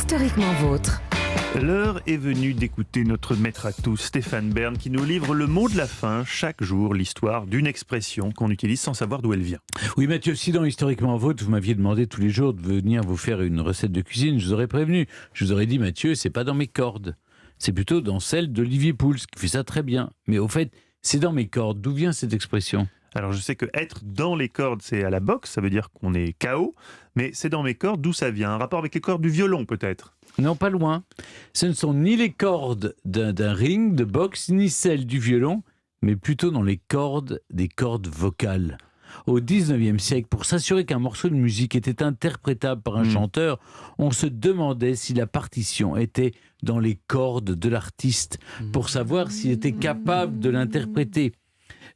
Historiquement vôtre. L'heure est venue d'écouter notre maître à tous, Stéphane Bern, qui nous livre le mot de la fin, chaque jour, l'histoire d'une expression qu'on utilise sans savoir d'où elle vient. Oui, Mathieu, si dans Historiquement Vôtre, vous m'aviez demandé tous les jours de venir vous faire une recette de cuisine, je vous aurais prévenu. Je vous aurais dit, Mathieu, c'est pas dans mes cordes. C'est plutôt dans celle d'Olivier Pouls, qui fait ça très bien. Mais au fait, c'est dans mes cordes. D'où vient cette expression ? Alors je sais que être dans les cordes, c'est à la boxe, ça veut dire qu'on est KO, mais c'est dans mes cordes, d'où ça vient ? Un rapport avec les cordes du violon peut-être ? Non, pas loin. Ce ne sont ni les cordes d'un ring de boxe, ni celles du violon, mais plutôt dans les cordes des cordes vocales. Au XIXe siècle, pour s'assurer qu'un morceau de musique était interprétable par un chanteur, on se demandait si la partition était dans les cordes de l'artiste, pour savoir s'il était capable de l'interpréter.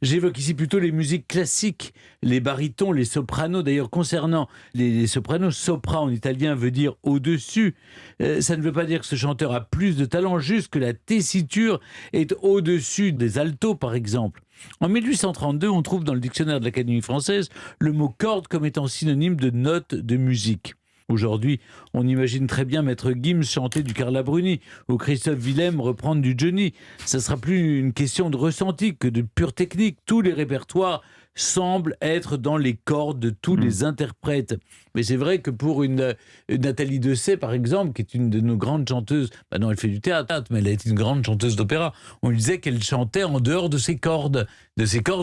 J'évoque ici plutôt les musiques classiques, les barytons, les sopranos. D'ailleurs, concernant les sopranos, sopra en italien veut dire au-dessus. Ça ne veut pas dire que ce chanteur a plus de talent, juste que la tessiture est au-dessus des altos, par exemple. En 1832, on trouve dans le dictionnaire de l'Académie française le mot corde comme étant synonyme de note de musique. Aujourd'hui, on imagine très bien Maître Gims chanter du Carla Bruni ou Christophe Willem reprendre du Johnny. Ça sera plus une question de ressenti que de pure technique. Tous les répertoires semblent être dans les cordes de tous les interprètes. Mais c'est vrai que pour une Nathalie Dessay, par exemple, qui est une de nos grandes chanteuses, non, elle fait du théâtre, mais elle est une grande chanteuse d'opéra, on lui disait qu'elle chantait en dehors de ses cordes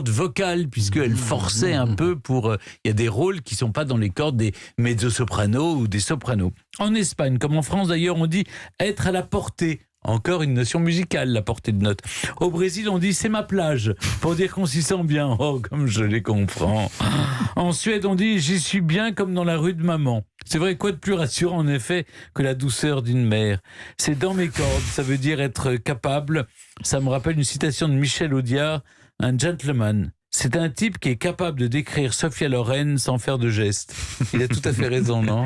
vocales, puisqu'elle forçait un peu pour... Il y a des rôles qui ne sont pas dans les cordes des mezzo-sopranos ou des sopranos. En Espagne, comme en France d'ailleurs, on dit être à la portée. Encore une notion musicale, la portée de note. Au Brésil, on dit « c'est ma plage », pour dire qu'on s'y sent bien. Oh, comme je les comprends. En Suède, on dit « j'y suis bien comme dans la rue de maman ». C'est vrai, quoi de plus rassurant en effet que la douceur d'une mère. C'est dans mes cordes, ça veut dire être capable. Ça me rappelle une citation de Michel Audiard, un gentleman. C'est un type qui est capable de décrire Sophia Loren sans faire de gestes. Il a tout à fait raison, non ?